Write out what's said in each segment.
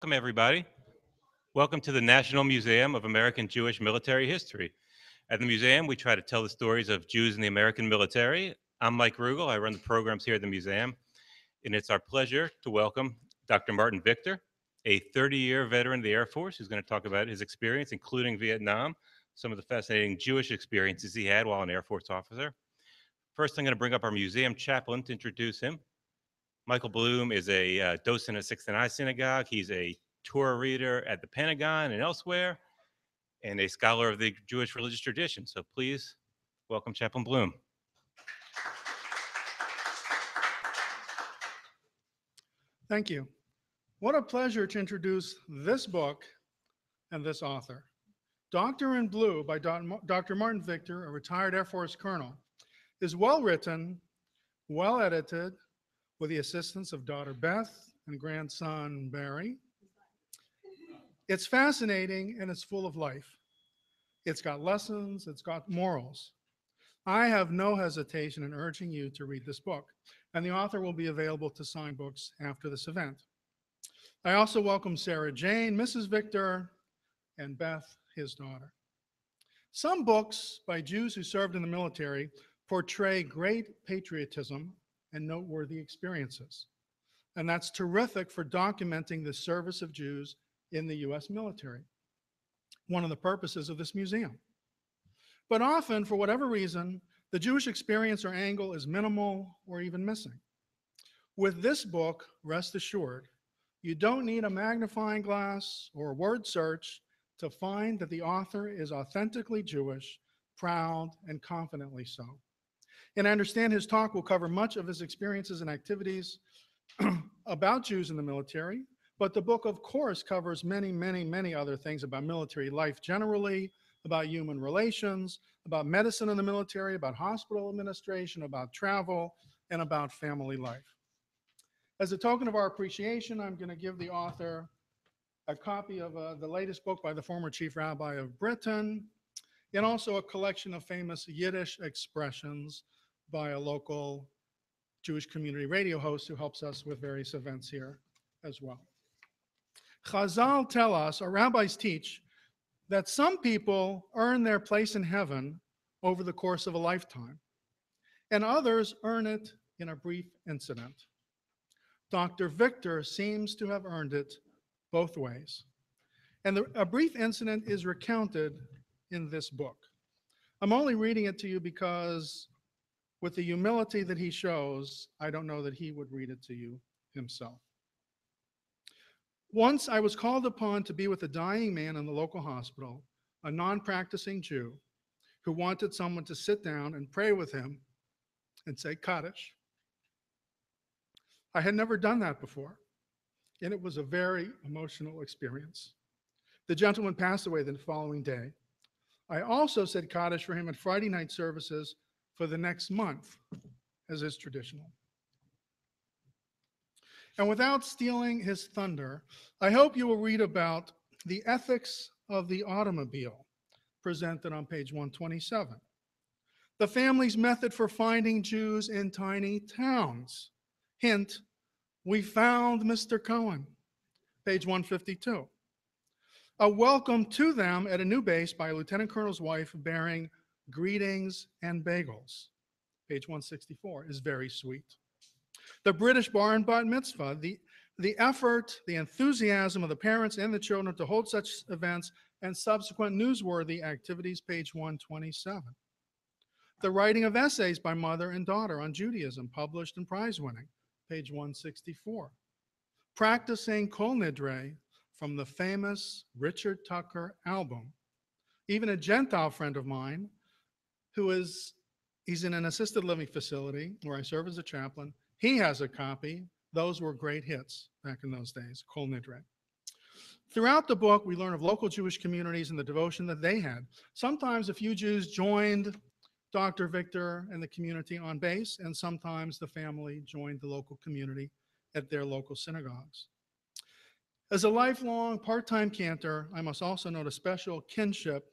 Welcome, everybody. Welcome to the National Museum of American Jewish Military History. At the museum, we try to tell the stories of Jews in the American military. I'm Mike Rugel. I run the programs here at the museum, and it's our pleasure to welcome Dr. Martin Victor, a 30-year veteran of the Air Force who's going to talk about his experience, including Vietnam, some of the fascinating Jewish experiences he had while an Air Force officer. First, I'm going to bring up our museum chaplain to introduce him. Michael Bloom is a docent at 69 Synagogue. He's a Torah reader at the Pentagon and elsewhere, and a scholar of the Jewish religious tradition. So please welcome Chaplain Bloom. Thank you. What a pleasure to introduce this book and this author. Doctor in Blue by Dr. Martin Victor, a retired Air Force colonel, is well written, well edited, with the assistance of daughter Beth and grandson Barry. It's fascinating and it's full of life. It's got lessons, it's got morals. I have no hesitation in urging you to read this book, and the author will be available to sign books after this event. I also welcome Sarah Jane, Mrs. Victor, and Beth, his daughter. Some books by Jews who served in the military portray great patriotism and noteworthy experiences. And that's terrific for documenting the service of Jews in the US military, one of the purposes of this museum. But often, for whatever reason, the Jewish experience or angle is minimal or even missing. With this book, rest assured, you don't need a magnifying glass or a word search to find that the author is authentically Jewish, proud, and confidently so. And I understand his talk will cover much of his experiences and activities about Jews in the military, but the book, of course, covers many, many, many other things about military life generally, about human relations, about medicine in the military, about hospital administration, about travel, and about family life. As a token of our appreciation, I'm going to give the author a copy of the latest book by the former chief rabbi of Britain, and also a collection of famous Yiddish expressions by a local Jewish community radio host who helps us with various events here as well. Chazal tell us, our rabbis teach, that some people earn their place in heaven over the course of a lifetime, and others earn it in a brief incident. Dr. Victor seems to have earned it both ways. And a brief incident is recounted in this book. I'm only reading it to you because, with the humility that he shows, I don't know that he would read it to you himself. Once I was called upon to be with a dying man in the local hospital, a non-practicing Jew, who wanted someone to sit down and pray with him and say Kaddish. I had never done that before, and it was a very emotional experience. The gentleman passed away the following day. I also said Kaddish for him at Friday night services for the next month, as is traditional. And without stealing his thunder, I hope you will read about the ethics of the automobile, presented on page 127. The family's method for finding Jews in tiny towns. Hint, we found Mr. Cohen, page 152. A welcome to them at a new base by a lieutenant colonel's wife bearing greetings and bagels, page 164, is very sweet. The British bar and bat mitzvah, the effort, the enthusiasm of the parents and the children to hold such events and subsequent newsworthy activities, page 127. The writing of essays by mother and daughter on Judaism, published and prize-winning, page 164. Practicing Kol Nidre from the famous Richard Tucker album. Even a Gentile friend of mine, he's in an assisted living facility where I serve as a chaplain. He has a copy. Those were great hits back in those days, Kol Nidre. Throughout the book, we learn of local Jewish communities and the devotion that they had. Sometimes a few Jews joined Dr. Victor and the community on base, and sometimes the family joined the local community at their local synagogues. As a lifelong part-time cantor, I must also note a special kinship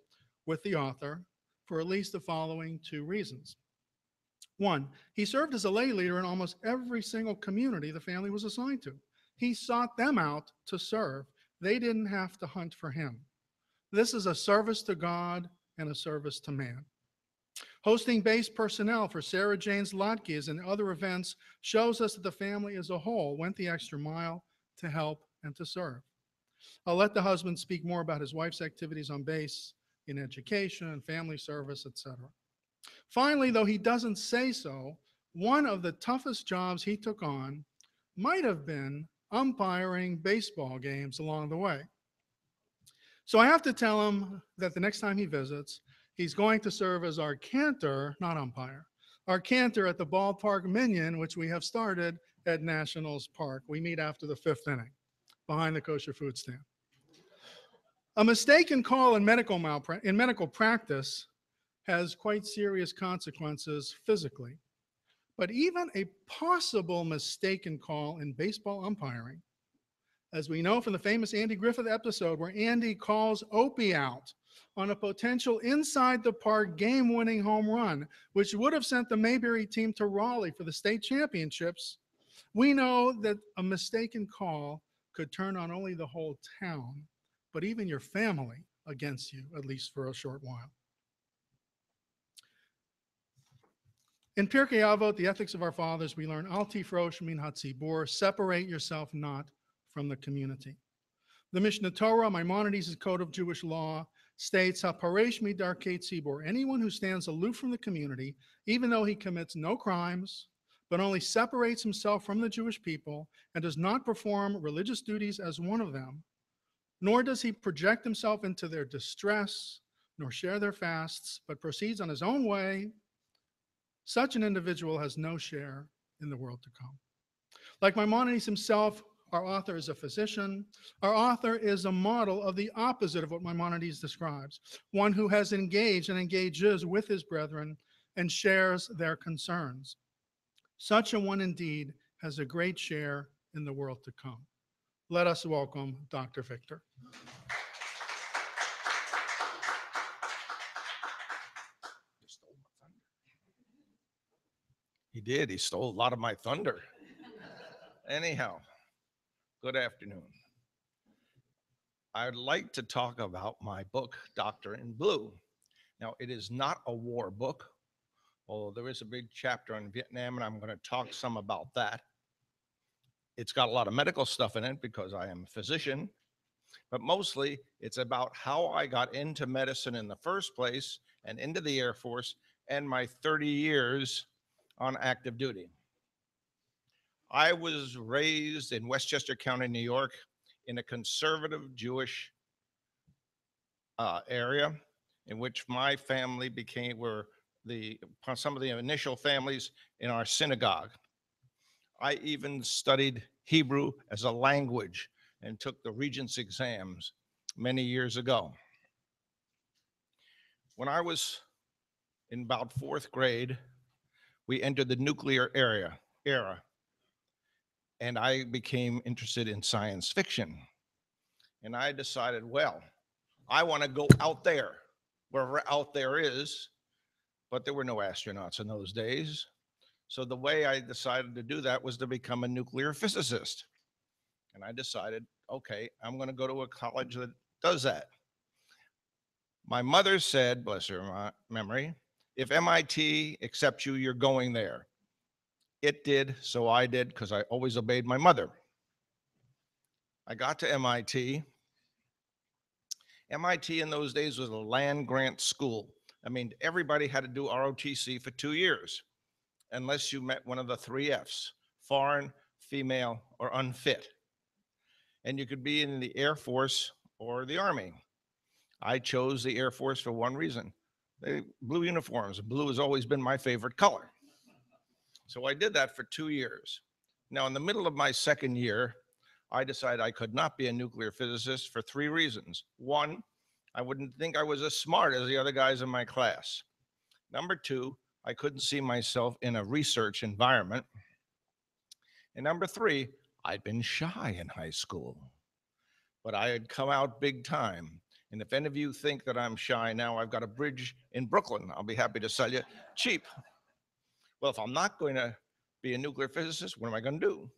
with the author for at least the following two reasons. One, he served as a lay leader in almost every single community the family was assigned to. He sought them out to serve They didn't have to hunt for him. This is a service to God and a service to man. Hosting base personnel for Sarah Jane's latkes and other events shows us that the family as a whole went the extra mile to help and to serve. I'll let the husband speak more about his wife's activities on base in education, family service, etc. Finally, though he doesn't say so, one of the toughest jobs he took on might have been umpiring baseball games along the way. So I have to tell him that the next time he visits, he's going to serve as our cantor, not umpire, our cantor at the ballpark minion, which we have started at Nationals Park. We meet after the fifth inning behind the kosher food stand. A mistaken call in medical practice has quite serious consequences physically. But even a possible mistaken call in baseball umpiring, as we know from the famous Andy Griffith episode where Andy calls Opie out on a potential inside the park game-winning home run, which would have sent the Mayberry team to Raleigh for the state championships, we know that a mistaken call could turn not only the whole town, but even your family against you, at least for a short while. In Pirkei Avot, the ethics of our fathers, we learn al tifrosh min hatzibur, separate yourself not from the community. The Mishnah Torah, Maimonides' code of Jewish law, states haparesh midarkei tzibur, anyone who stands aloof from the community, even though he commits no crimes, but only separates himself from the Jewish people and does not perform religious duties as one of them, nor does he project himself into their distress, nor share their fasts, but proceeds on his own way, such an individual has no share in the world to come. Like Maimonides himself, our author is a physician. Our author is a model of the opposite of what Maimonides describes, one who has engaged and engages with his brethren and shares their concerns. Such a one indeed has a great share in the world to come. Let us welcome Dr. Victor. He did. He stole a lot of my thunder. Anyhow, good afternoon. I'd like to talk about my book, Doctor in Blue. Now, it is not a war book, although there is a big chapter on Vietnam, and I'm going to talk some about that. It's got a lot of medical stuff in it because I am a physician, but mostly it's about how I got into medicine in the first place and into the Air Force and my 30 years on active duty. I was raised in Westchester County, New York, in a conservative Jewish area in which my family were some of the initial families in our synagogue. I even studied Hebrew as a language and took the Regents exams many years ago. When I was in about fourth grade, we entered the nuclear era, and I became interested in science fiction. And I decided, well, I want to go out there, wherever out there is, but there were no astronauts in those days. So the way I decided to do that was to become a nuclear physicist. And I decided, okay, I'm going to go to a college that does that. My mother said, bless her memory, if MIT accepts you, you're going there. It did, so I did, because I always obeyed my mother. I got to MIT. MIT in those days was a land grant school. I mean, everybody had to do ROTC for 2 years, unless you met one of the 3 Fs, foreign, female, or unfit. And you could be in the Air Force or the Army. I chose the Air Force for one reason. Blue uniforms. Blue has always been my favorite color. So I did that for 2 years. Now, in the middle of my second year, I decided I could not be a nuclear physicist for 3 reasons. One, I wouldn't think I was as smart as the other guys in my class. Number 2, I couldn't see myself in a research environment. And number 3, I'd been shy in high school, but I had come out big time. And if any of you think that I'm shy now, I've got a bridge in Brooklyn. I'll be happy to sell you cheap. Well, if I'm not going to be a nuclear physicist, what am I going to do?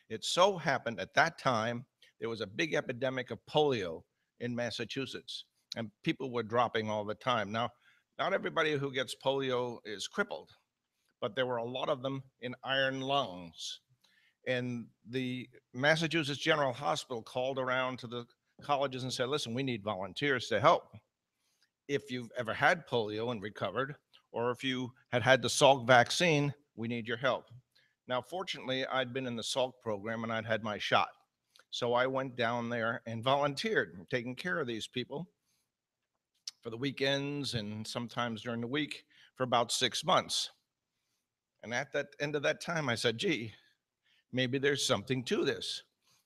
It so happened at that time there was a big epidemic of polio in Massachusetts, and people were dropping all the time. Now, not everybody who gets polio is crippled, but there were a lot of them in iron lungs. And the Massachusetts General Hospital called around to the colleges and said, listen, we need volunteers to help. If you've ever had polio and recovered, or if you had had the Salk vaccine, we need your help. Now, fortunately, I'd been in the Salk program and I'd had my shot. So I went down there and volunteered, taking care of these people for the weekends and sometimes during the week for about 6 months. And at that end of that time, I said, gee, maybe there's something to this.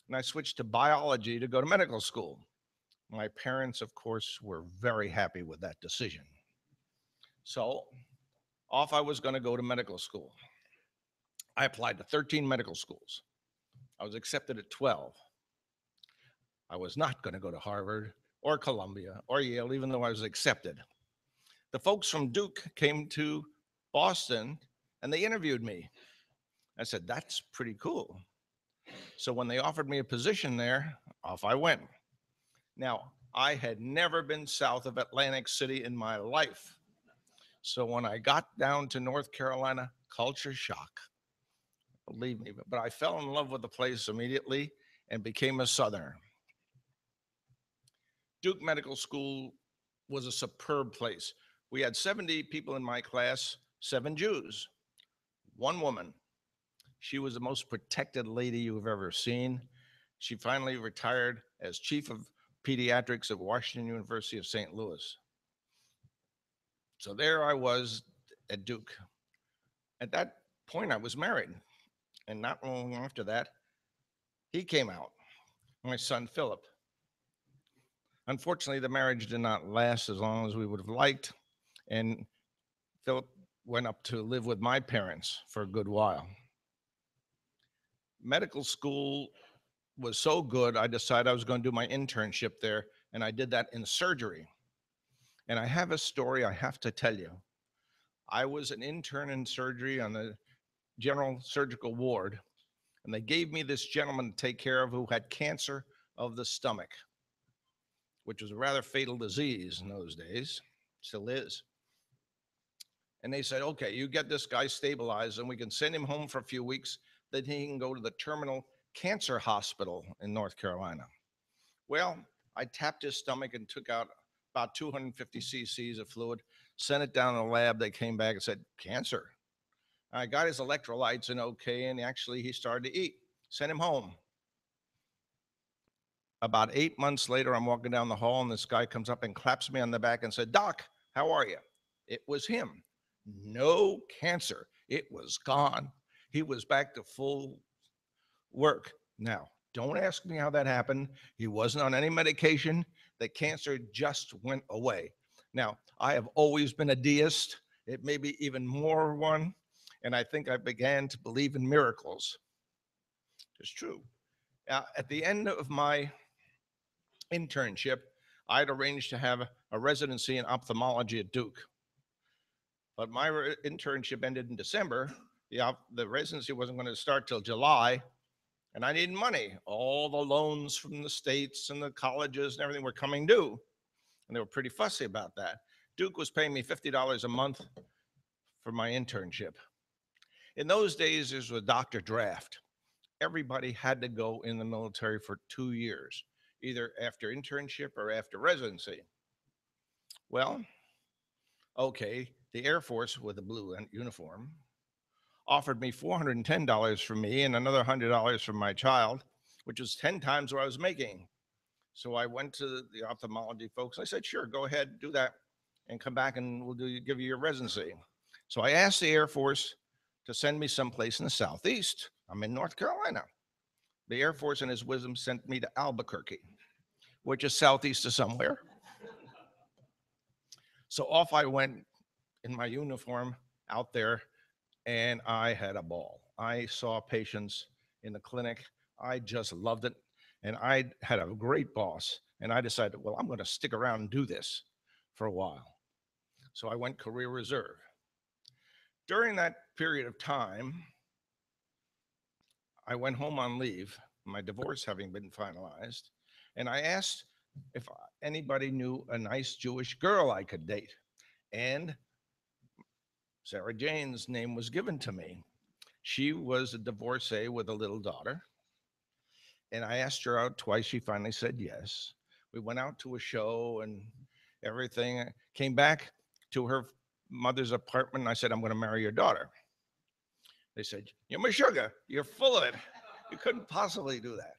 And I switched to biology to go to medical school. My parents, of course, were very happy with that decision. So off I was going to go to medical school. I applied to 13 medical schools. I was accepted at 12. I was not going to go to Harvard or Columbia or Yale, even though I was accepted. The folks from Duke came to Boston and they interviewed me. I said, that's pretty cool. So when they offered me a position there, off I went. Now, I had never been south of Atlantic City in my life. So when I got down to North Carolina, culture shock, believe me, but I fell in love with the place immediately and became a Southerner. Duke Medical School was a superb place. We had 70 people in my class, 7 Jews, 1 woman. She was the most protected lady you've ever seen. She finally retired as chief of pediatrics at Washington University of St. Louis. So there I was at Duke. At that point, I was married. And not long after that, he came out, my son, Philip. Unfortunately, the marriage did not last as long as we would have liked. And Philip went up to live with my parents for a good while. Medical school was so good, I decided I was going to do my internship there, and I did that in surgery. And I have a story I have to tell you. I was an intern in surgery on the general surgical ward, and they gave me this gentleman to take care of who had cancer of the stomach, which was a rather fatal disease in those days, still is. And they said, okay, you get this guy stabilized and we can send him home for a few weeks, then he can go to the terminal cancer hospital in North Carolina. Well, I tapped his stomach and took out about 250 cc's of fluid, sent it down to the lab. They came back and said, cancer. I got his electrolytes and okay, and actually he started to eat. Sent him home. About 8 months later, I'm walking down the hall and this guy comes up and claps me on the back and said, Doc, how are you? It was him. No cancer. It was gone. He was back to full work. Now, don't ask me how that happened. He wasn't on any medication. The cancer just went away. Now, I have always been a deist. It may be even more one. And I think I began to believe in miracles. It's true. At the end of my internship, I had arranged to have a residency in ophthalmology at Duke. But my internship ended in December. The residency wasn't going to start till July, and I needed money. All the loans from the states and the colleges and everything were coming due, and they were pretty fussy about that. Duke was paying me $50 a month for my internship. In those days, there was a doctor draft. Everybody had to go in the military for 2 years, either after internship or after residency. Well, okay, the Air Force with a blue uniform offered me $410 for me and another $100 for my child, which was 10 times what I was making. So I went to the ophthalmology folks. I said, sure, go ahead, do that, and come back and we'll give you your residency. So I asked the Air Force to send me someplace in the Southeast. I'm in North Carolina. The Air Force, in his wisdom, sent me to Albuquerque, which is southeast of somewhere. So off I went in my uniform out there, and I had a ball. I saw patients in the clinic. I just loved it. And I had a great boss. And I decided, well, I'm going to stick around and do this for a while. So I went career reserve. During that period of time, I went home on leave. my divorce having been finalized, and I asked if anybody knew a nice Jewish girl I could date. And Sarah Jane's name was given to me. She was a divorcee with a little daughter. And I asked her out twice. She finally said yes. We went out to a show and everything. I came back to her mother's apartment. And I said, I'm going to marry your daughter. They said, you're my sugar. You're full of it. You couldn't possibly do that.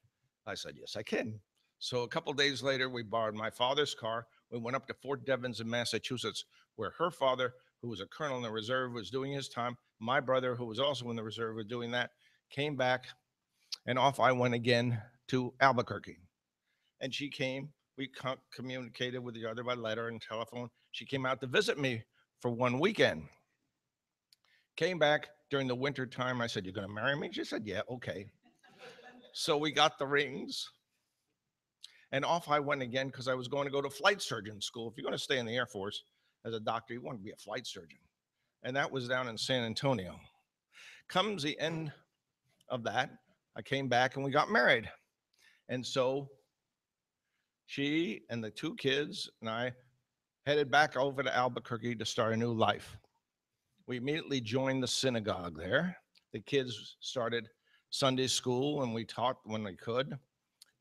I said, yes, I can. So a couple days later, we borrowed my father's car. We went up to Fort Devens in Massachusetts, where her father, who was a colonel in the reserve, was doing his time. My brother, who was also in the reserve, was doing that. Came back, and off I went again to Albuquerque. And she came. We communicated with each other by letter and telephone. She came out to visit me for one weekend. Came back during the winter time. I said, you're going to marry me? She said, yeah, okay. So we got the rings. And off I went again because I was going to go to flight surgeon school. If you're going to stay in the Air Force as a doctor, you want to be a flight surgeon. And that was down in San Antonio. Comes the end of that, I came back and we got married. And so she and the two kids and I headed back over to Albuquerque to start a new life. We immediately joined the synagogue there. The kids started Sunday school and we taught when we could,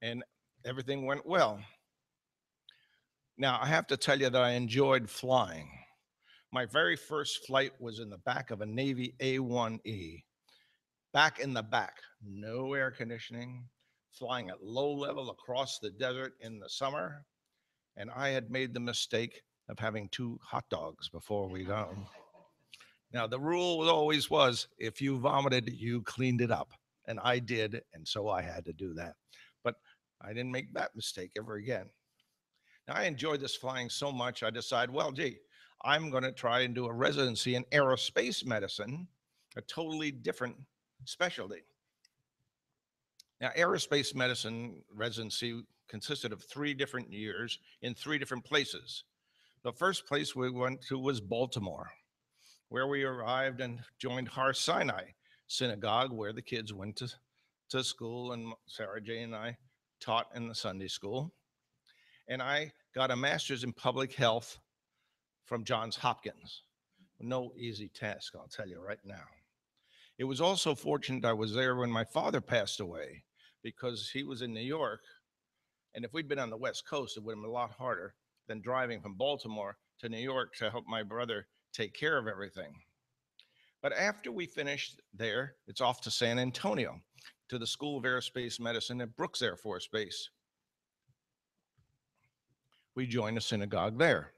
and everything went well. Now, I have to tell you that I enjoyed flying. My very first flight was in the back of a Navy A-1E, back in the back, no air conditioning, flying at low level across the desert in the summer. And I had made the mistake of having 2 hot dogs before we got home. Now, the rule always was if you vomited, you cleaned it up. And I did. And so I had to do that. But I didn't make that mistake ever again. Now, I enjoyed this flying so much, I decided, well, gee, I'm going to try and do a residency in aerospace medicine, a totally different specialty. Now, aerospace medicine residency consisted of 3 different years in 3 different places. The first place we went to was Baltimore, where we arrived and joined Har Sinai Synagogue, where the kids went to school, and Sarah Jane and I taught in the Sunday school. And I got a master's in public health from Johns Hopkins. No easy task, I'll tell you right now. It was also fortunate I was there when my father passed away, because he was in New York. And if we'd been on the West Coast, it would have been a lot harder than driving from Baltimore to New York to help my brother take care of everything. But after we finished there, it's off to San Antonio, to the School of Aerospace Medicine at Brooks Air Force Base. We joined a synagogue there,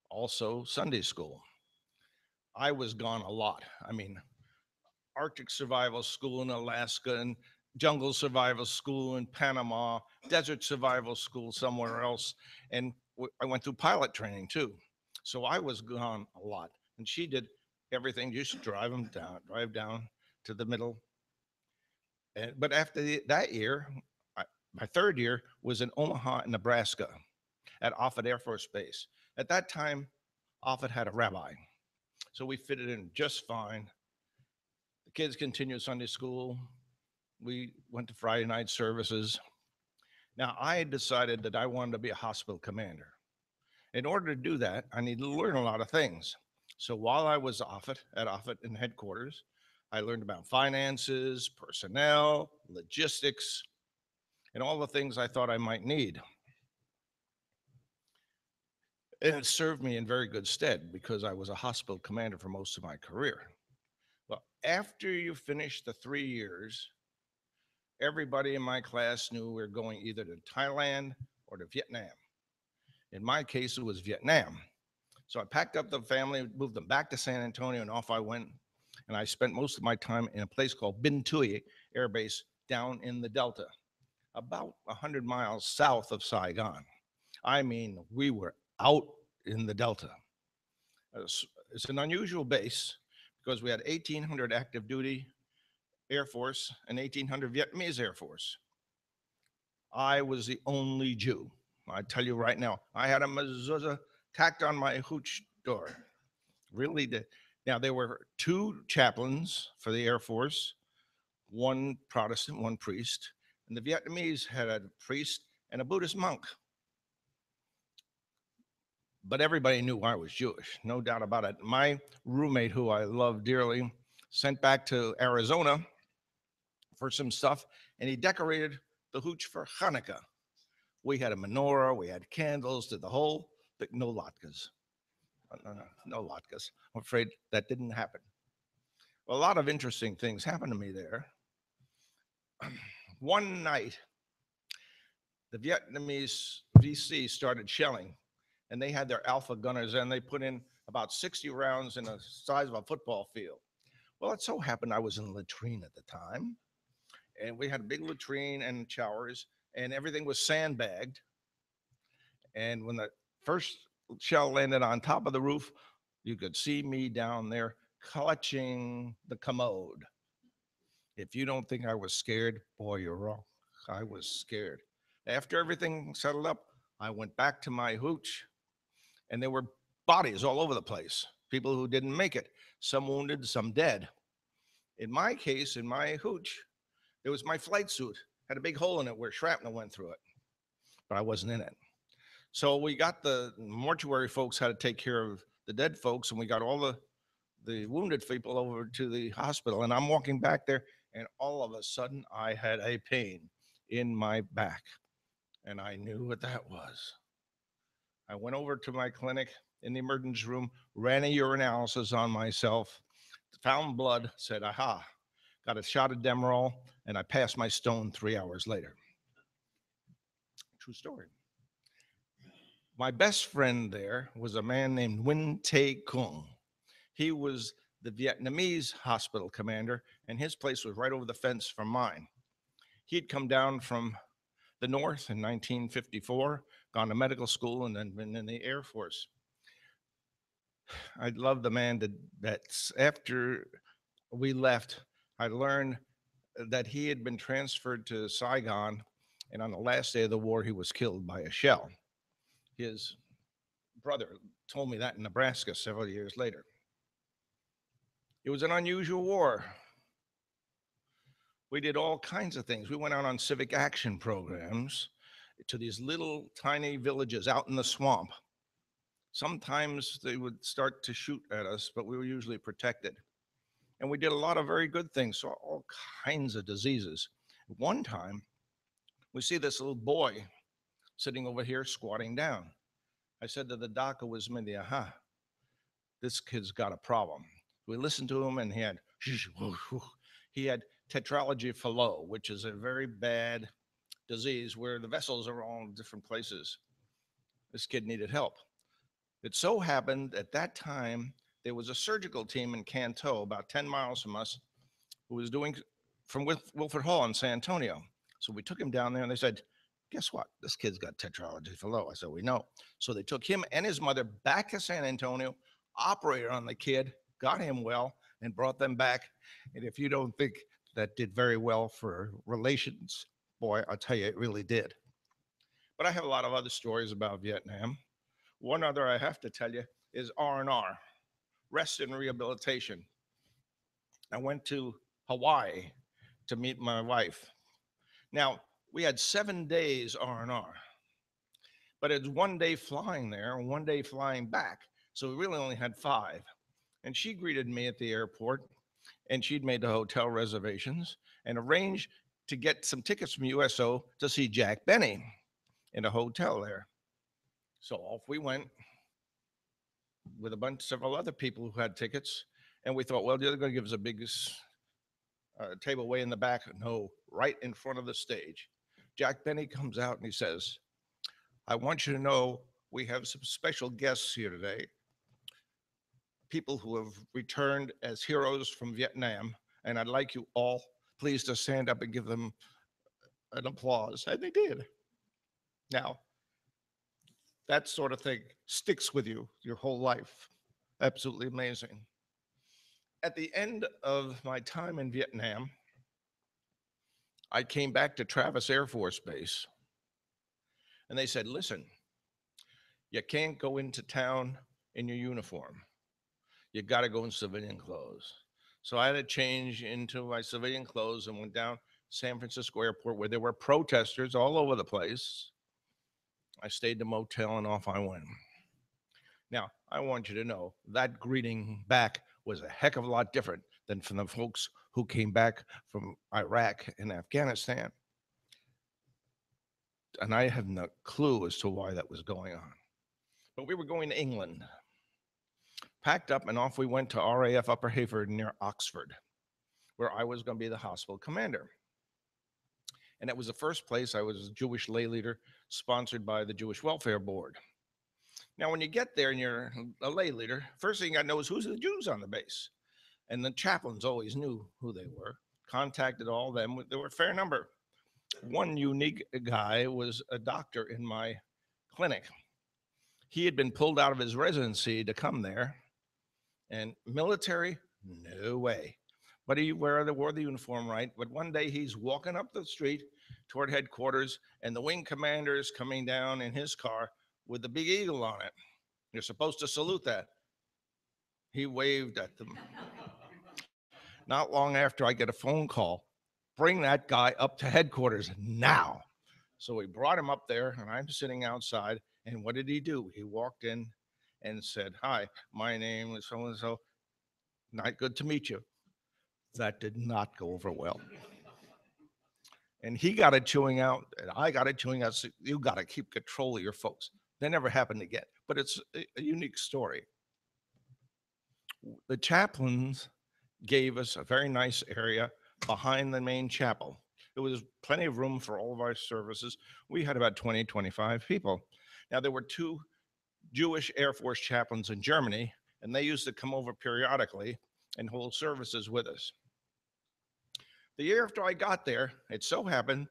also Sunday school. I was gone a lot. I mean, Arctic Survival School in Alaska and Jungle Survival School in Panama, Desert Survival School somewhere else. And I went through pilot training too. So I was gone a lot. And she did everything, just drive down to the middle. But after that year, my 3rd year was in Omaha, Nebraska at Offutt Air Force Base. At that time, Offutt had a rabbi. So we fitted in just fine. The kids continued Sunday school. We went to Friday night services. Now, I had decided that I wanted to be a hospital commander. In order to do that, I needed to learn a lot of things. So while I was at Offutt in headquarters, I learned about finances, personnel, logistics, and all the things I thought I might need. And it served me in very good stead because I was a hospital commander for most of my career. Well, after you finish the 3 years, everybody in my class knew we were going either to Thailand or to Vietnam. In my case, it was Vietnam. So I packed up the family, moved them back to San Antonio, and off I went. And I spent most of my time in a place called Binh Thuy Air Base down in the Delta, about 100 miles south of Saigon. I mean, we were out in the Delta. It's an unusual base because we had 1,800 active duty Air Force and 1,800 Vietnamese Air Force. I was the only Jew. I tell you right now, I had a mezuzah tacked on my hooch door. Really did. Now, there were 2 chaplains for the Air Force, 1 Protestant, 1 priest. And the Vietnamese had a priest and a Buddhist monk. But everybody knew I was Jewish, no doubt about it. My roommate, who I love dearly, sent back to Arizona for some stuff, and he decorated the hooch for Hanukkah. We had a menorah, we had candles, did the whole, but no latkes. No latkes. I'm afraid that didn't happen. Well, a lot of interesting things happened to me there. One night, the Vietnamese VC started shelling, and they had their alpha gunners, and they put in about 60 rounds in the size of a football field. Well, it so happened I was in the latrine at the time, and we had a big latrine and showers, and everything was sandbagged. And when the first shell landed on top of the roof, you could see me down there clutching the commode. If you don't think I was scared, boy, you're wrong. I was scared. After everything settled up, I went back to my hooch, and there were bodies all over the place. People who didn't make it, some wounded, some dead. In my case, in my hooch, there was my flight suit, had a big hole in it where shrapnel went through it, but I wasn't in it. So we got the mortuary folks had to take care of the dead folks, and we got all the wounded people over to the hospital. And I'm walking back there, and all of a sudden I had a pain in my back, and I knew what that was. I went over to my clinic in the emergency room, ran a urinalysis on myself, found blood, said, aha, got a shot of Demerol, and I passed my stone 3 hours later. True story. My best friend there was a man named Nguyen Tae Kung. He was the Vietnamese hospital commander, and his place was right over the fence from mine. He'd come down from the North in 1954, gone to medical school, and then been in the Air Force. I love the man that after we left, I learned that he had been transferred to Saigon, and on the last day of the war, he was killed by a shell. His brother told me that in Nebraska several years later. It was an unusual war. We did all kinds of things. We went out on civic action programs to these little tiny villages out in the swamp. Sometimes they would start to shoot at us, but we were usually protected. And we did a lot of very good things, saw all kinds of diseases. One time, we see this little boy sitting over here squatting down. I said to the doc who was with me, aha, this kid's got a problem. We listened to him, and he had tetralogy fallot, which is a very bad disease where the vessels are all in different places. This kid needed help. It so happened at that time, there was a surgical team in Canto, about 10 miles from us, who was doing from Wilford Hall in San Antonio. So we took him down there, and they said, guess what? This kid's got tetralogy fallot. I said, we know. So they took him and his mother back to San Antonio, operated on the kid, got him well, and brought them back. And if you don't think that did very well for relations, boy, I'll tell you, it really did. But I have a lot of other stories about Vietnam. One other I have to tell you is R&R, rest and rehabilitation. I went to Hawaii to meet my wife. Now, we had 7 days R&R, but it's 1 day flying there and 1 day flying back. So we really only had 5. And she greeted me at the airport, and she'd made the hotel reservations and arranged to get some tickets from USO to see Jack Benny in a hotel there. So off we went with several other people who had tickets, and we thought, well, they're going to give us a big table way in the back. No, right in front of the stage. Jack Benny comes out and he says, I want you to know we have some special guests here today, people who have returned as heroes from Vietnam, and I'd like you all please to stand up and give them an applause. And they did. Now, that sort of thing sticks with you your whole life. Absolutely amazing. At the end of my time in Vietnam, I came back to Travis Air Force Base, and they said, listen, you can't go into town in your uniform. You got to go in civilian clothes. So I had to change into my civilian clothes and went down San Francisco airport where there were protesters all over the place. I stayed in the motel and off I went. Now, I want you to know that greeting back was a heck of a lot different than from the folks who came back from Iraq and Afghanistan. And I have no clue as to why that was going on. But we were going to England. Packed up and off we went to RAF Upper Hayford near Oxford, where I was going to be the hospital commander. And that was the first place I was a Jewish lay leader sponsored by the Jewish Welfare Board. Now, when you get there and you're a lay leader, first thing you got to know is who's the Jews on the base. And the chaplains always knew who they were, contacted all of them. There were a fair number. One unique guy was a doctor in my clinic. He had been pulled out of his residency to come there. And military, no way. But he wore the uniform right. But one day he's walking up the street toward headquarters, and the wing commander is coming down in his car with the big eagle on it. You're supposed to salute that. He waved at them. Not long after, I get a phone call. Bring that guy up to headquarters now. So we brought him up there, and I'm sitting outside. And what did he do? He walked in and said, "Hi, my name is so-and-so. Not good to meet you." That did not go over well. And he got it chewing out, and I got it chewing out. So you got to keep control of your folks. That never happened again, but it's a unique story. The chaplains gave us a very nice area behind the main chapel. There was plenty of room for all of our services. We had about 20, 25 people. Now, there were two Jewish Air Force chaplains in Germany, and they used to come over periodically and hold services with us. The year after I got there, it so happened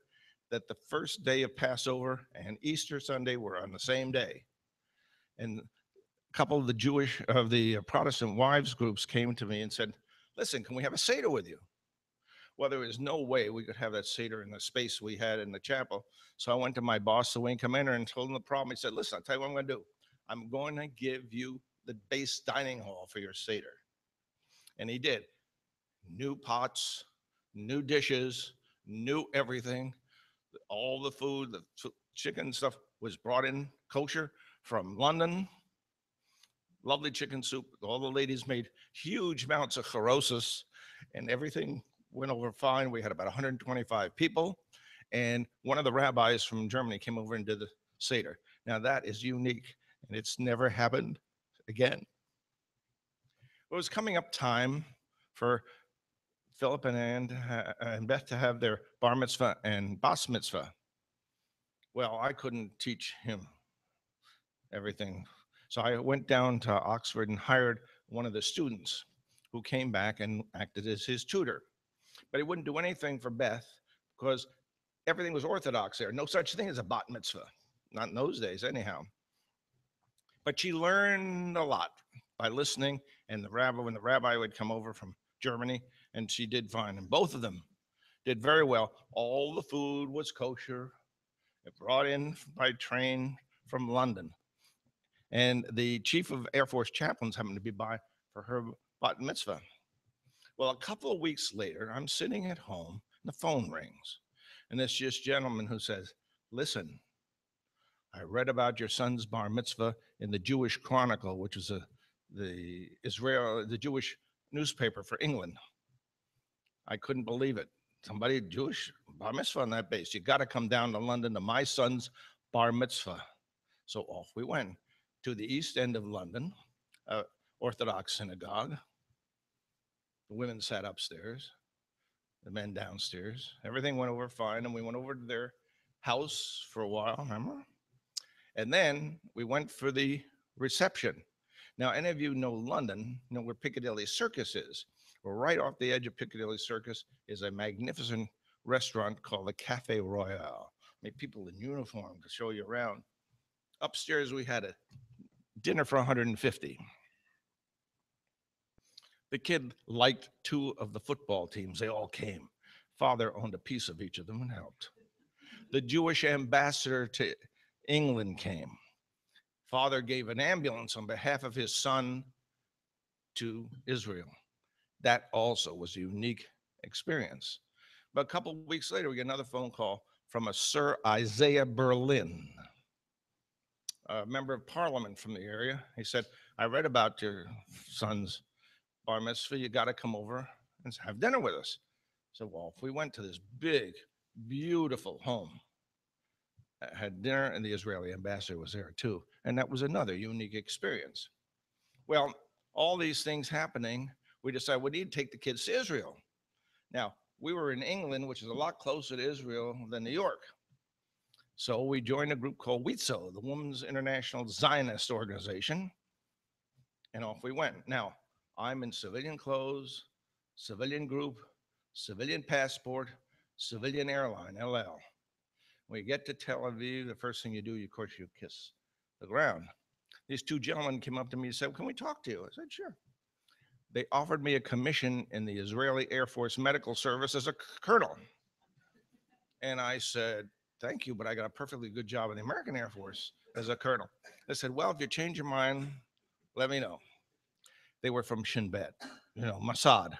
that the first day of Passover and Easter Sunday were on the same day. And a couple of the Protestant wives groups came to me and said, "Listen, can we have a Seder with you?" Well, there was no way we could have that Seder in the space we had in the chapel. So I went to my boss, the wing commander, and told him the problem. He said, "Listen, I'll tell you what I'm going to do. I'm going to give you the base dining hall for your Seder." And he did. New pots, new dishes, new everything. All the food, the chicken stuff was brought in kosher from London. Lovely chicken soup. All the ladies made huge amounts of charosis, and everything went over fine. We had about 125 people, and one of the rabbis from Germany came over and did the Seder. Now that is unique, and it's never happened again. It was coming up time for Philip and Beth to have their bar mitzvah and bas mitzvah. Well, I couldn't teach him everything. So I went down to Oxford and hired one of the students who came back and acted as his tutor. But he wouldn't do anything for Beth because everything was Orthodox there. No such thing as a bat mitzvah, not in those days anyhow. But she learned a lot by listening, and when the rabbi would come over from Germany, and she did fine. And both of them did very well. All the food was kosher, brought in by train from London. And the chief of Air Force chaplains happened to be by for her bat mitzvah. Well, a couple of weeks later, I'm sitting at home, and the phone rings. And it's this gentleman who says, "Listen, I read about your son's bar mitzvah in the Jewish Chronicle, which is the Jewish newspaper for England." I couldn't believe it. Somebody Jewish bar mitzvah on that base. You got to come down to London to my son's bar mitzvah. So off we went to the east end of London, Orthodox synagogue. The women sat upstairs, the men downstairs. Everything went over fine, and we went over to their house for a while, remember? And then we went for the reception. Now, any of you know London, know where Piccadilly Circus is. Well, right off the edge of Piccadilly Circus is a magnificent restaurant called the Cafe Royale. I mean, people in uniform to show you around. Upstairs, we had a dinner for 150. The kid liked two of the football teams. They all came. Father owned a piece of each of them and helped. The Jewish ambassador to England came. Father gave an ambulance on behalf of his son to Israel. That also was a unique experience. But a couple of weeks later, we get another phone call from a Sir Isaiah Berlin, a member of parliament from the area. He said, I read about your son's bar mitzvah. You got to come over and have dinner with us. So, well, if we went to this big, beautiful home, had dinner, and the Israeli ambassador was there too. And that was another unique experience. Well, all these things happening, we decided we need to take the kids to Israel. Now, we were in England, which is a lot closer to Israel than New York. So we joined a group called WITZO, the Women's International Zionist Organization, and off we went. Now, I'm in civilian clothes, civilian group, civilian passport, civilian airline, LL. When you get to Tel Aviv, the first thing you do, of course, you kiss the ground. These two gentlemen came up to me and said, can we talk to you? I said, sure. They offered me a commission in the Israeli Air Force Medical Service as a colonel. And I said, thank you, but I got a perfectly good job in the American Air Force as a colonel. They said, well, if you change your mind, let me know. They were from Shin Bet, Mossad.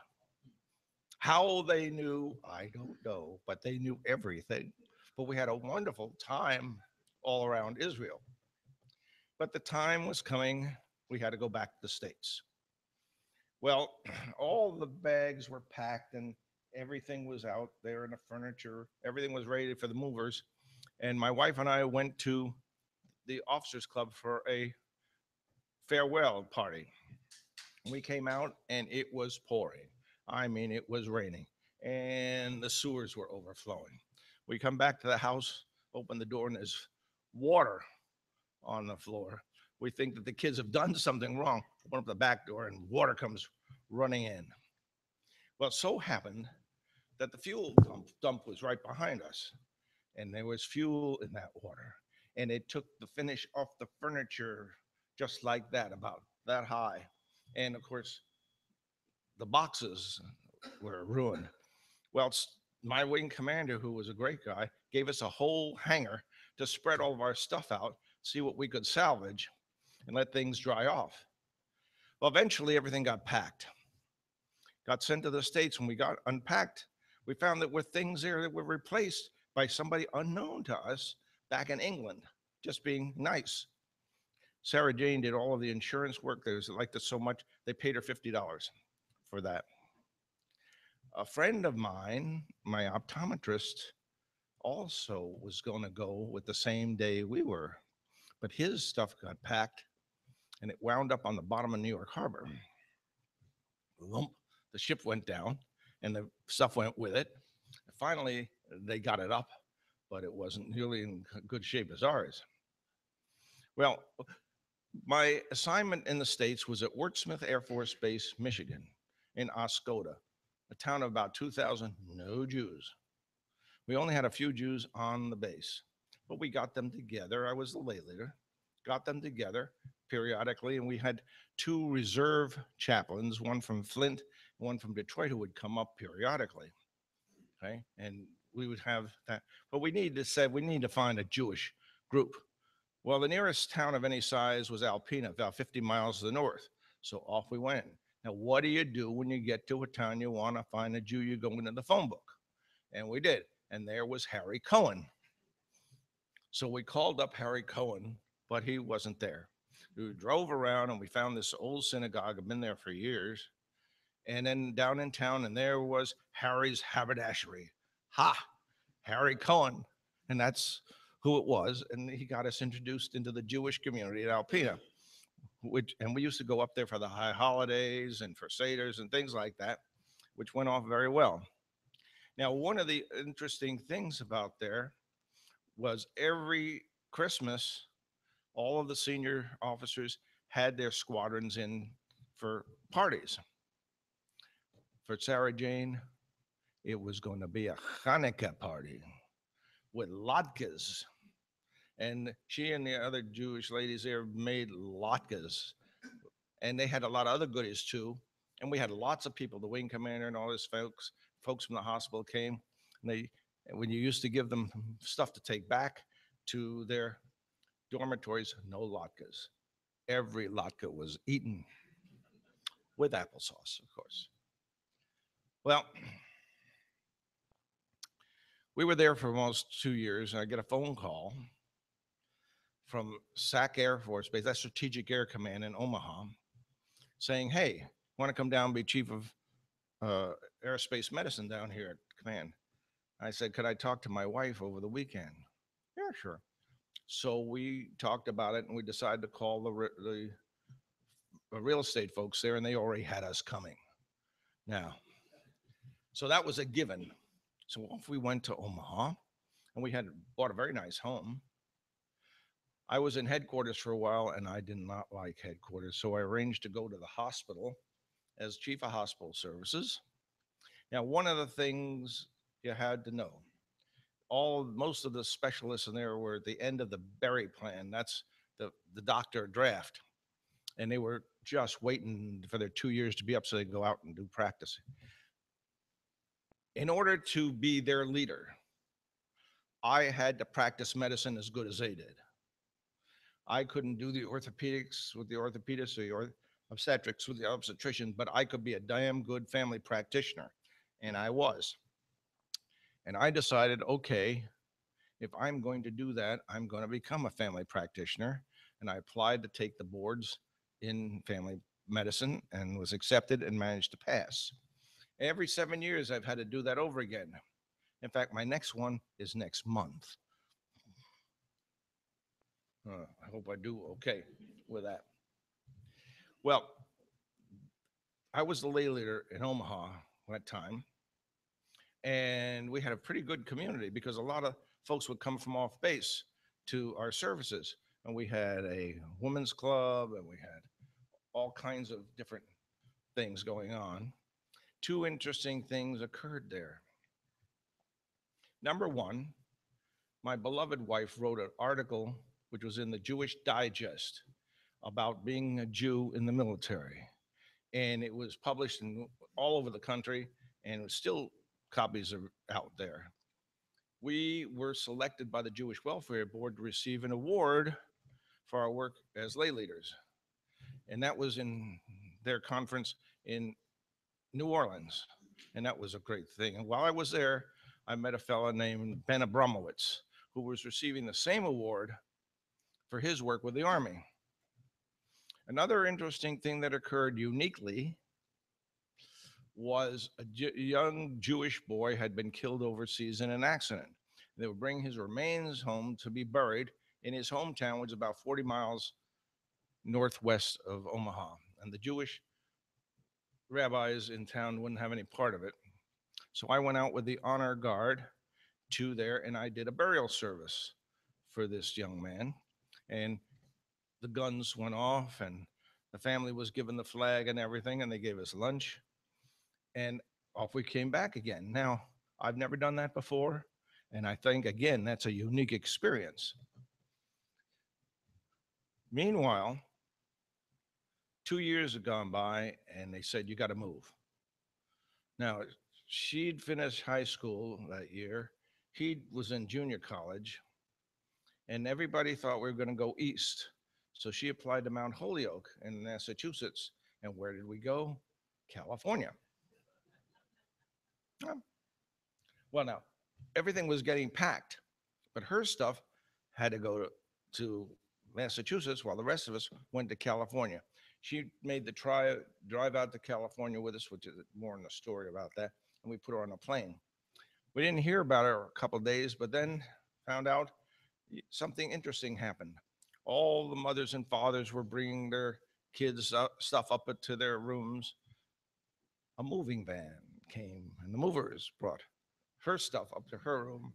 How they knew, I don't know, but they knew everything. But we had a wonderful time all around Israel. But the time was coming, we had to go back to the States. Well, all the bags were packed and everything was out there in the furniture. Everything was ready for the movers. And my wife and I went to the officers club for a farewell party. We came out and it was pouring. I mean, it was raining and the sewers were overflowing. We come back to the house, open the door, and there's water on the floor. We think that the kids have done something wrong. Open up the back door and water comes running in. Well, it so happened that the fuel dump was right behind us, and there was fuel in that water, and it took the finish off the furniture just like that, about that high. And of course, the boxes were ruined. Well, my wing commander, who was a great guy, gave us a whole hangar to spread all of our stuff out, see what we could salvage, and let things dry off. Well, eventually everything got packed, got sent to the States. When we got unpacked, we found that were things there that were replaced by somebody unknown to us back in England, just being nice. Sarah Jane did all of the insurance work. They liked it so much, they paid her $50 for that. A friend of mine, my optometrist, also was going to go with the same day we were, but his stuff got packed and it wound up on the bottom of New York Harbor. Lump, the ship went down and the stuff went with it. Finally, they got it up, but it wasn't really in good shape as ours. Well, my assignment in the States was at Wurtsmith Air Force Base, Michigan, in Oscoda, a town of about 2,000, no Jews. We only had a few Jews on the base, but we got them together. I was the lay leader, got them together periodically, and we had two reserve chaplains, one from Flint, one from Detroit, who would come up periodically. Okay, and we would have that. But we need to find a Jewish group. Well, the nearest town of any size was Alpena, about 50 miles to the north. So off we went. Now, what do you do when you get to a town you want to find a Jew? You go into the phone book. And we did. And there was Harry Cohen. So we called up Harry Cohen, but he wasn't there. We drove around and we found this old synagogue. I've been there for years. And then down in town, and there was Harry's haberdashery. Ha! Harry Cohen. And that's who it was. And he got us introduced into the Jewish community at Alpena. And we used to go up there for the high holidays and for Seders and things like that, which went off very well. Now, one of the interesting things about there was every Christmas, all of the senior officers had their squadrons in for parties. For Sarah Jane, it was going to be a Hanukkah party with latkes. And she and the other Jewish ladies there made latkes. And they had a lot of other goodies too. And we had lots of people, the wing commander and all his folks from the hospital came. And when you used to give them stuff to take back to their dormitories, no latkes. Every latke was eaten with applesauce, of course. Well, We were there for almost 2 years, and I get a phone call from SAC Air Force Base, that's Strategic Air Command in Omaha, saying, "Hey, want to come down and be chief of aerospace medicine down here at command?" I said, "Could I talk to my wife over the weekend?" "Yeah, sure." So we talked about it, and we decided to call the real estate folks there, and they already had us coming. Now, so that was a given. So off we went to Omaha, and we had bought a very nice home. I was in headquarters for a while, and I did not like headquarters, so I arranged to go to the hospital as chief of hospital services. Now, one of the things you had to know, most of the specialists in there were at the end of the Berry plan. That's the doctor draft, and they were just waiting for their 2 years to be up so they could go out and do practice. In order to be their leader, I had to practice medicine as good as they did. I couldn't do the orthopedics with the orthopedist or the obstetrics with the obstetrician, but I could be a damn good family practitioner, and I was. And I decided, okay, if I'm going to do that, I'm going to become a family practitioner. And I applied to take the boards in family medicine and was accepted and managed to pass. Every 7 years, I've had to do that over again. In fact, my next one is next month. I hope I do okay with that. Well, I was the lay leader in Omaha that time, and we had a pretty good community because a lot of folks would come from off base to our services. And we had a women's club, and we had all kinds of different things going on. Two interesting things occurred there. Number one, my beloved wife wrote an article which was in the Jewish Digest about being a Jew in the military. And it was published all over the country, and it was still copies are out there. We were selected by the Jewish Welfare Board to receive an award for our work as lay leaders. And that was in their conference in New Orleans. And that was a great thing. And while I was there, I met a fellow named Ben Abramowitz, who was receiving the same award for his work with the Army. Another interesting thing that occurred uniquely was a young Jewish boy had been killed overseas in an accident. They would bring his remains home to be buried in his hometown, which is about 40 miles northwest of Omaha. And the Jewish rabbis in town wouldn't have any part of it. So I went out with the honor guard to there, and I did a burial service for this young man. And the guns went off, and the family was given the flag and everything, and they gave us lunch. And off we came back again. Now, I've never done that before, and I think, again, that's a unique experience. Meanwhile, 2 years had gone by, and they said, "You got to move." Now, she'd finished high school that year. He was in junior college, and everybody thought we were going to go east. So she applied to Mount Holyoke in Massachusetts. And where did we go? California. Well, now, everything was getting packed, but her stuff had to go to Massachusetts while the rest of us went to California. She made the drive out to California with us, which is more in the story about that, and we put her on a plane. We didn't hear about her a couple of days, but then found out something interesting happened. All the mothers and fathers were bringing their kids' stuff up to their rooms. A moving van came, and the movers brought her stuff up to her room.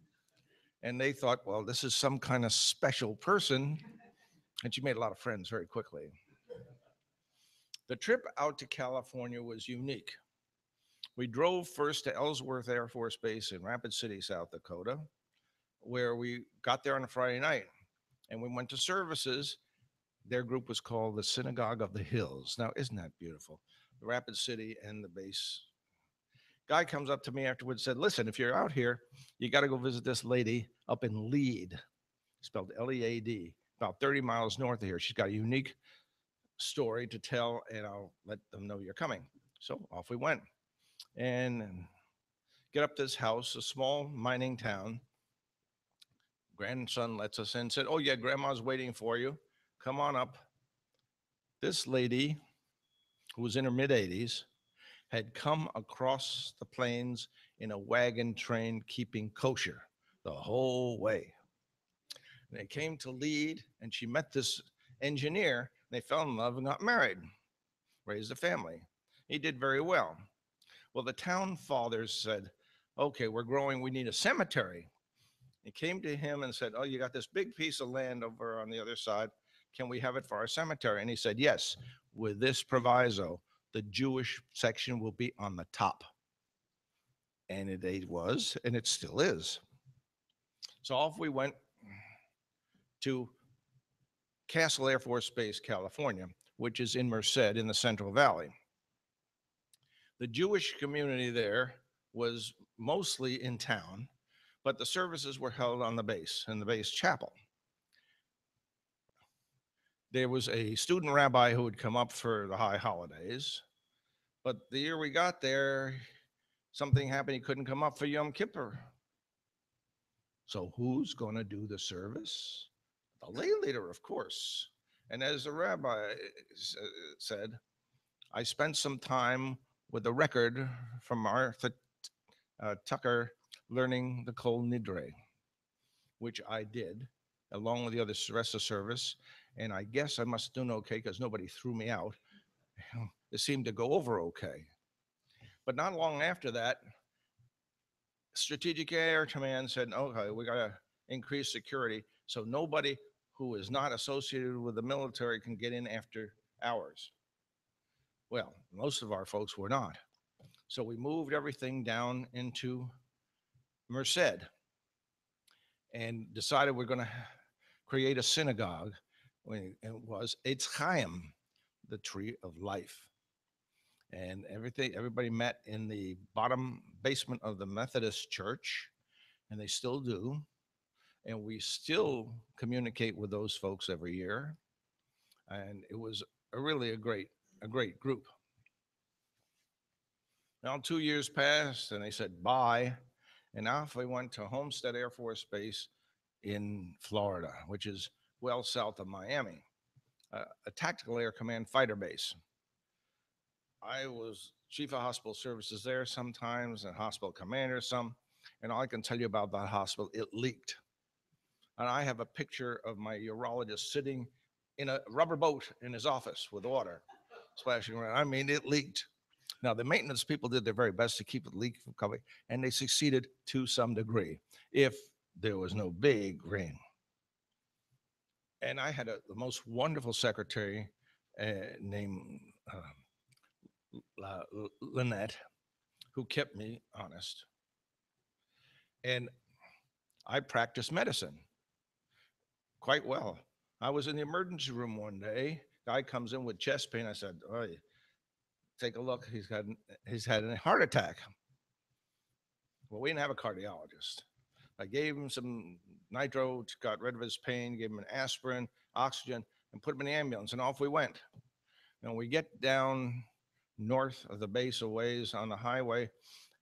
And they thought, well, this is some kind of special person. And she made a lot of friends very quickly. The trip out to California was unique. We drove first to Ellsworth Air Force Base in Rapid City, South Dakota, where we got there on a Friday night. And we went to services. Their group was called the Synagogue of the Hills. Now, isn't that beautiful? The Rapid City and the base. Guy comes up to me afterwards and said, "Listen, if you're out here, you got to go visit this lady up in Lead," spelled Lead, about 30 miles north of here. She's got a unique story to tell, and I'll let them know you're coming. So off we went. And get up this house, a small mining town. Grandson lets us in, said, "Oh, yeah, grandma's waiting for you. Come on up." This lady, who was in her mid 80s, had come across the plains in a wagon train keeping kosher the whole way. And they came to lead, and she met this engineer. They fell in love and got married, raised a family. He did very well. Well, the town fathers said, "Okay, we're growing. We need a cemetery." He came to him and said, "Oh, you got this big piece of land over on the other side. Can we have it for our cemetery?" And he said, "Yes, with this proviso, the Jewish section will be on the top." And it was, and it still is. So off we went to Castle Air Force Base, California, which is in Merced in the Central Valley. The Jewish community there was mostly in town, but the services were held on the base, in the base chapel. There was a student rabbi who would come up for the high holidays, but the year we got there, something happened. He couldn't come up for Yom Kippur. So who's going to do the service? The lay leader, of course. And as the rabbi said, I spent some time with a record from Martha Tucker learning the Kol Nidre, which I did along with the other rest of the service. And I guess I must have done okay because nobody threw me out. It seemed to go over okay. But not long after that, Strategic Air Command said, "Okay, we got to increase security so nobody who is not associated with the military can get in after hours." Well, most of our folks were not. So we moved everything down into Merced and decided we're going to create a synagogue. It was Eitz Chaim, the tree of life. And everybody met in the bottom basement of the Methodist church, and they still do. And we still communicate with those folks every year. And it was really a great group. Now 2 years passed, and they said bye. And off we went to Homestead Air Force Base in Florida, which is well south of Miami, a tactical air command fighter base. I was chief of hospital services there sometimes and hospital commander some. And all I can tell you about that hospital, it leaked. And I have a picture of my urologist sitting in a rubber boat in his office with water splashing around. I mean, it leaked. Now, the maintenance people did their very best to keep the leak from coming, and they succeeded to some degree if there was no big rain. And I had the most wonderful secretary named Lynette, who kept me honest. And I practiced medicine quite well. I was in the emergency room one day. Guy comes in with chest pain. I said, "Oh, take a look. He's had a heart attack." Well, we didn't have a cardiologist. I gave him some nitro, got rid of his pain, gave him an aspirin, oxygen, and put him in the ambulance, and off we went. And we get down north of the base a ways on the highway,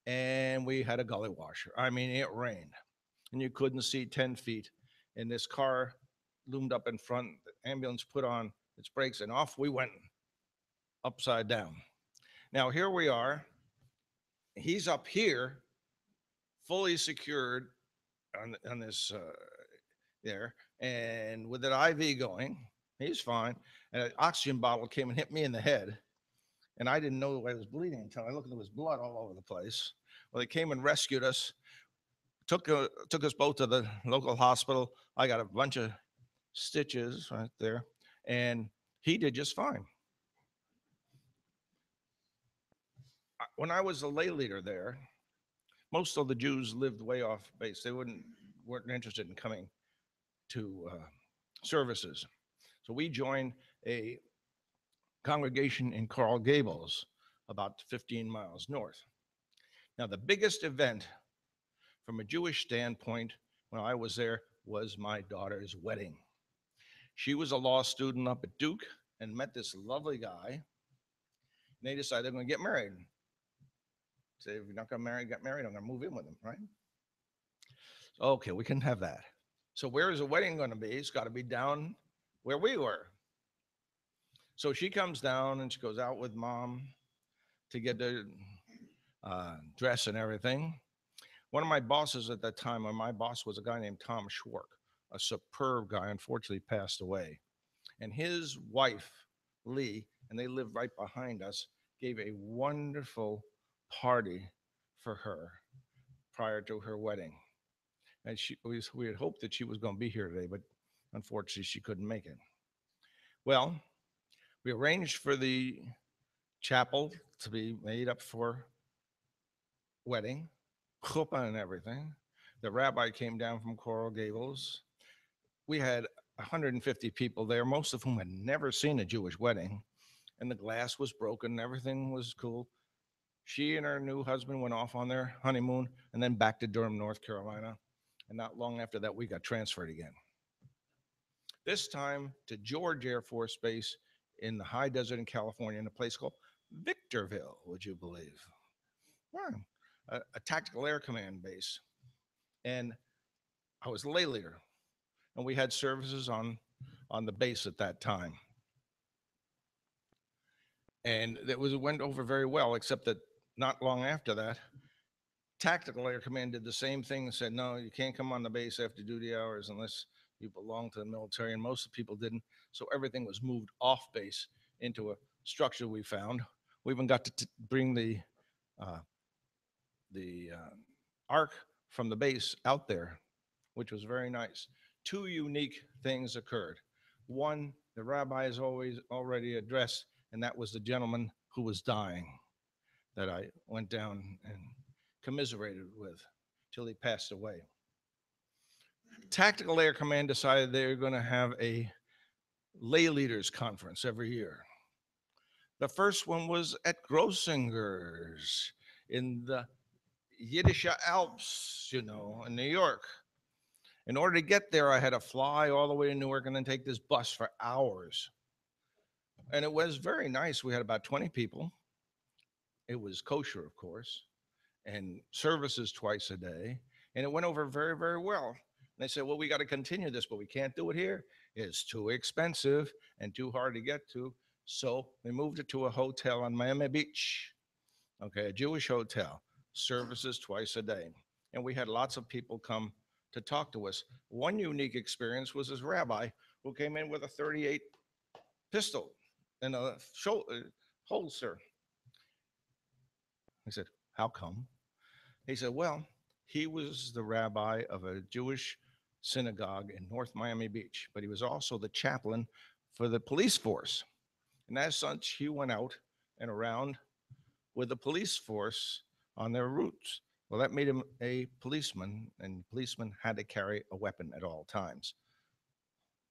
and we had a gully washer. I mean, it rained, and you couldn't see 10 feet. And this car loomed up in front. The ambulance put on its brakes, and off we went, upside down. Now, here we are. He's up here, fully secured on this there, and with an IV going, he's fine. And an oxygen bottle came and hit me in the head, and I didn't know I was bleeding until I looked and there was blood all over the place. Well, they came and rescued us, took us both to the local hospital. I got a bunch of stitches right there, and he did just fine. When I was a lay leader there, most of the Jews lived way off base. They weren't interested in coming to services. So we joined a congregation in Coral Gables, about 15 miles north. Now, the biggest event from a Jewish standpoint when I was there was my daughter's wedding. She was a law student up at Duke and met this lovely guy. And they decided they're going to get married. Say, if you're not going to marry, get married, I'm going to move in with him, right? Okay, we can have that. So where is the wedding going to be? It's got to be down where we were. So she comes down and she goes out with mom to get the dress and everything. One of my bosses at that time, or my boss, was a guy named Tom Schwark, a superb guy, unfortunately passed away. And his wife, Lee, and they lived right behind us, gave a wonderful party for her prior to her wedding. And we had hoped that she was going to be here today, but unfortunately she couldn't make it. Well, we arranged for the chapel to be made up for wedding, chuppah and everything. The rabbi came down from Coral Gables. We had 150 people there, most of whom had never seen a Jewish wedding, and the glass was broken. Everything was cool. She and her new husband went off on their honeymoon and then back to Durham, North Carolina. And not long after that, we got transferred again. This time to George Air Force Base in the high desert in California, in a place called Victorville, would you believe? Well, a tactical air command base. And I was lay leader, and we had services on the base at that time. And it went over very well, except that not long after that, Tactical Air Command did the same thing and said, no, you can't come on the base after duty hours unless you belong to the military. And most of the people didn't. So everything was moved off base into a structure we found. We even got to bring the ark from the base out there, which was very nice. Two unique things occurred. One, the rabbi has already addressed, and that was the gentleman who was dying that I went down and commiserated with till he passed away. Tactical Air Command decided they were going to have a lay leaders conference every year. The first one was at Grossinger's in the Yiddish Alps, in New York. In order to get there, I had to fly all the way to Newark and then take this bus for hours. And it was very nice. We had about 20 people. It was kosher, of course, and services twice a day. And it went over very, very well. And they said, well, we got to continue this, but we can't do it here. It's too expensive and too hard to get to. So we moved it to a hotel on Miami Beach, okay, a Jewish hotel, services twice a day. And we had lots of people come to talk to us. One unique experience was this rabbi who came in with a 38 pistol and a holster. I said, how come? He said, well, he was the rabbi of a Jewish synagogue in North Miami Beach, but he was also the chaplain for the police force. And as such, he went out and around with the police force on their routes. Well, that made him a policeman, and policemen had to carry a weapon at all times.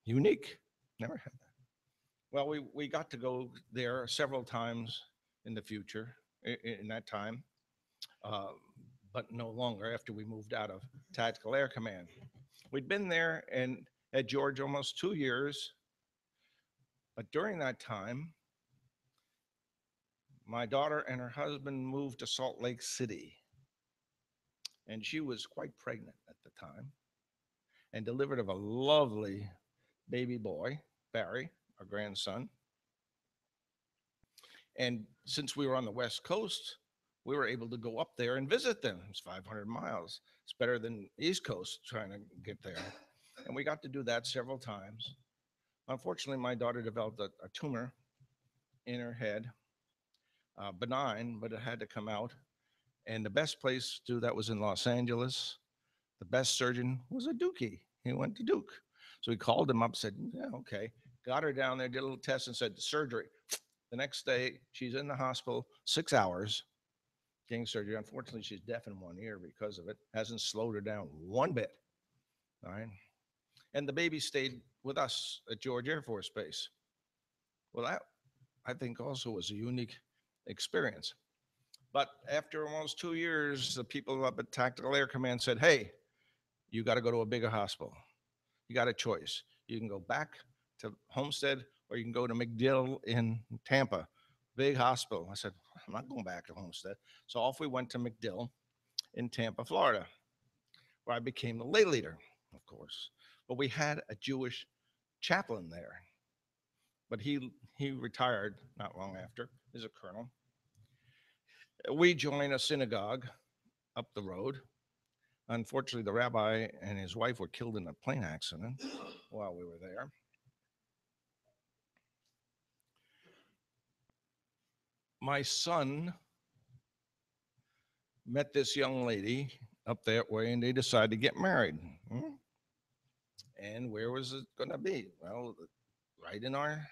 Unique. Never had that. Well, we got to go there several times in the future, in that time, but no longer after we moved out of Tactical Air Command. We'd been there and at George almost 2 years, but during that time, my daughter and her husband moved to Salt Lake City. And she was quite pregnant at the time and delivered of a lovely baby boy, Barry, our grandson. And since we were on the West Coast, we were able to go up there and visit them. It's 500 miles. It's better than East Coast trying to get there. And we got to do that several times. Unfortunately, my daughter developed a tumor in her head, benign, but it had to come out. And the best place to do that was in Los Angeles. The best surgeon was a Dookie. He went to Duke. So we called him up, said, yeah, okay. Got her down there, did a little test and said, surgery. The next day, she's in the hospital, 6 hours, getting surgery. Unfortunately, she's deaf in one ear because of it. Hasn't slowed her down one bit. All right. And the baby stayed with us at George Air Force Base. Well, that, I think, also was a unique experience. But after almost 2 years, the people up at Tactical Air Command said, hey, you got to go to a bigger hospital. You got a choice. You can go back to Homestead or you can go to McDill in Tampa, big hospital. I said, I'm not going back to Homestead. So off we went to MacDill in Tampa, Florida, where I became the lay leader, of course. But we had a Jewish chaplain there, but he retired not long after. He's a colonel. We joined a synagogue up the road. Unfortunately, the rabbi and his wife were killed in a plane accident while we were there. My son met this young lady up that way and they decided to get married. And where was it going to be? Well, right in our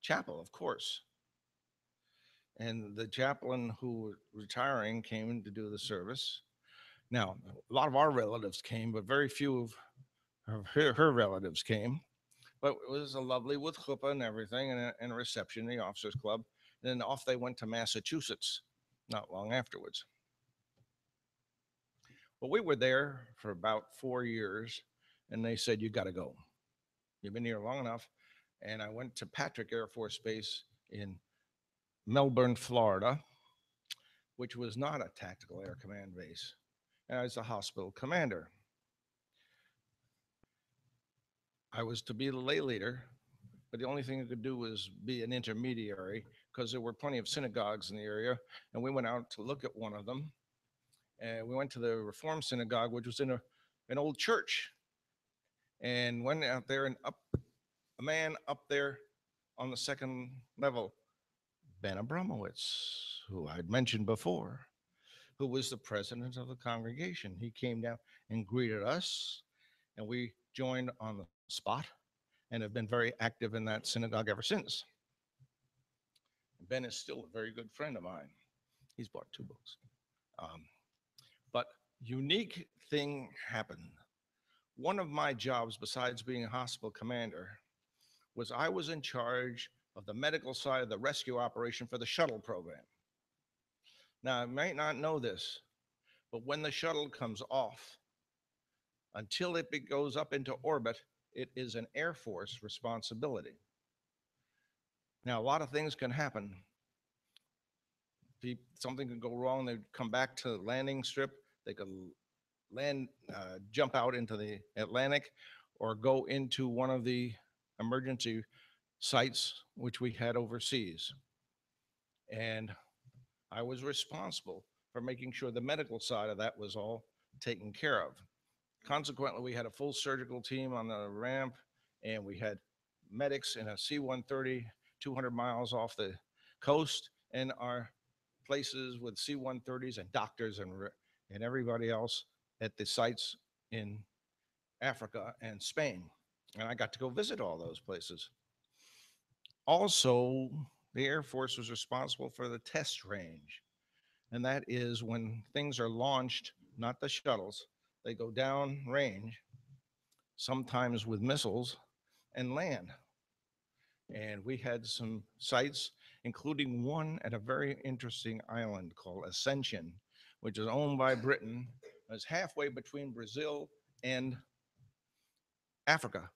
chapel, of course. And the chaplain who was retiring came in to do the service. Now, a lot of our relatives came, but very few of her relatives came. But it was a lovely with chuppah and everything, and a reception in the officers club. And then off they went to Massachusetts not long afterwards. Well, we were there for about 4 years, and they said, "You got to go. You've been here long enough." And I went to Patrick Air Force Base in Melbourne, Florida, which was not a tactical air command base. And I was the hospital commander. I was to be the lay leader, but the only thing I could do was be an intermediary because there were plenty of synagogues in the area. And we went out to look at one of them. And we went to the Reform Synagogue, which was in an old church. And went out there, and a man up there on the second level, Ben Abramowitz, who I'd mentioned before, who was the president of the congregation. He came down and greeted us, and we joined on the spot and have been very active in that synagogue ever since. Ben is still a very good friend of mine. He's bought 2 books. But unique thing happened. One of my jobs, besides being a hospital commander, was I was in charge of the medical side of the rescue operation for the shuttle program. Now, I might not know this, but when the shuttle comes off, until it goes up into orbit, it is an Air Force responsibility. Now, a lot of things can happen. Something could go wrong. They'd come back to the landing strip. They could jump out into the Atlantic or go into one of the emergency sites which we had overseas. And I was responsible for making sure the medical side of that was all taken care of. Consequently, we had a full surgical team on the ramp, and we had medics in a C-130 200 miles off the coast, and our places with C-130s and doctors and everybody else at the sites in Africa and Spain. And I got to go visit all those places. Also, the Air Force was responsible for the test range. And that is when things are launched, not the shuttles, they go down range, sometimes with missiles, and land. And we had some sites, including one at a very interesting island called Ascension, which is owned by Britain. It's halfway between Brazil and Africa.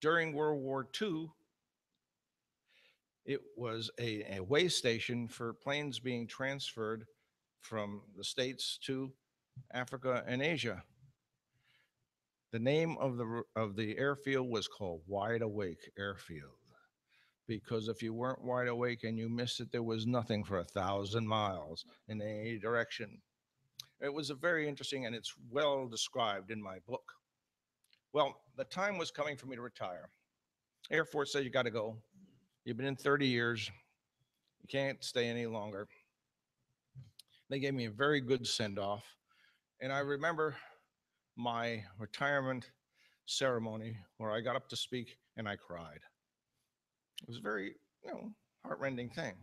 During World War II, it was a way station for planes being transferred from the States to Africa and Asia. The name of the airfield was called Wide Awake Airfield, because if you weren't wide awake and you missed it, there was nothing for 1,000 miles in any direction. It was a very interesting, and it's well described in my book. Well, the time was coming for me to retire. Air Force said, "You got to go. You've been in 30 years. You can't stay any longer." They gave me a very good send-off. And I remember my retirement ceremony where I got up to speak and I cried. It was a very, heartrending thing.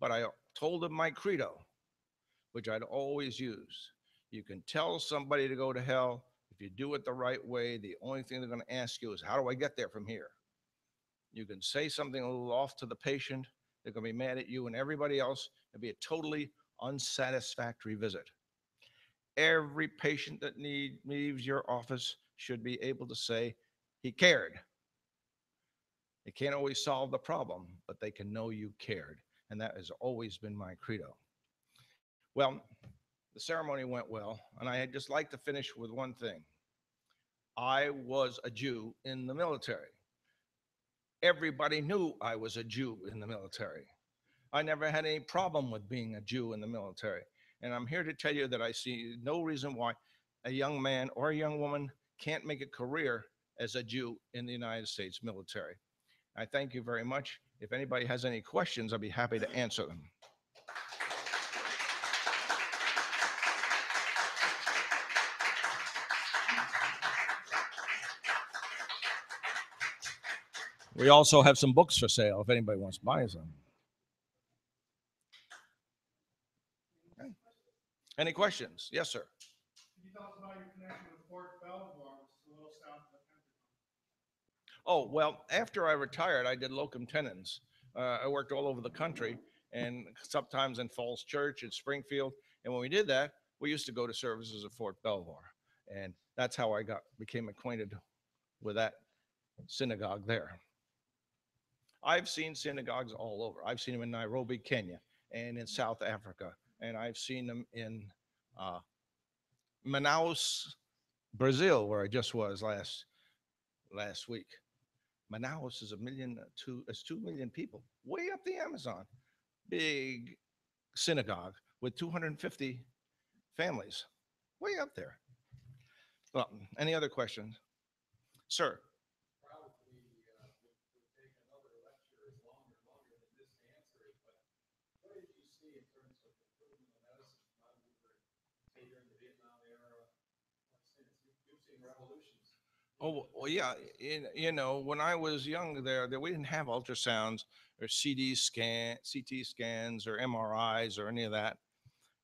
But I told them my credo, which I'd always use. You can tell somebody to go to hell. If you do it the right way, the only thing they're going to ask you is, how do I get there from here? You can say something a little off to the patient. They're going to be mad at you and everybody else. It'll be a totally unsatisfactory visit. Every patient that leaves your office should be able to say he cared. They can't always solve the problem, but they can know you cared. And that has always been my credo. Well, the ceremony went well, and I'd just like to finish with one thing. I was a Jew in the military. Everybody knew I was a Jew in the military. I never had any problem with being a Jew in the military. And I'm here to tell you that I see no reason why a young man or a young woman can't make a career as a Jew in the United States military. I thank you very much. If anybody has any questions, I'll be happy to answer them. We also have some books for sale if anybody wants to buy some. Okay. Any questions? Yes, sir. Can you tell us about your connection with Fort Belvoir, which is a little south of the Pentagon? Oh, well, after I retired, I did locum tenens. I worked all over the country and sometimes in Falls Church in Springfield. And when we did that, we used to go to services at Fort Belvoir. And that's how I became acquainted with that synagogue there. I've seen synagogues all over. I've seen them in Nairobi, Kenya, and in South Africa. And I've seen them in Manaus, Brazil, where I just was last week. Manaus is 2 million people, way up the Amazon. Big synagogue with 250 families, way up there. Well, any other questions? Sir. Oh, well, yeah. When I was young there we didn't have ultrasounds or CT scans or MRIs or any of that.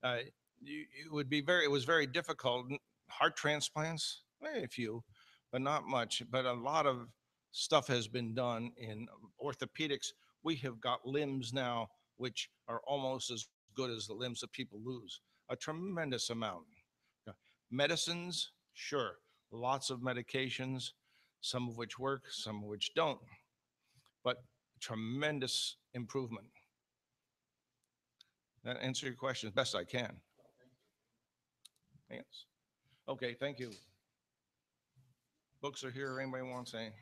It was very difficult. Heart transplants, very few, but not much. But a lot of stuff has been done in orthopedics. We have got limbs now which are almost as good as the limbs that people lose. A tremendous amount. Medicines, sure, lots of medications, some of which work, some of which don't, but tremendous improvement. That answer your question as best I can. Yes. Okay, thank you. Books are here. Anybody want to say?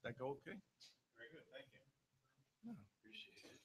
That go okay? Very good. Thank you. Yeah, appreciate it.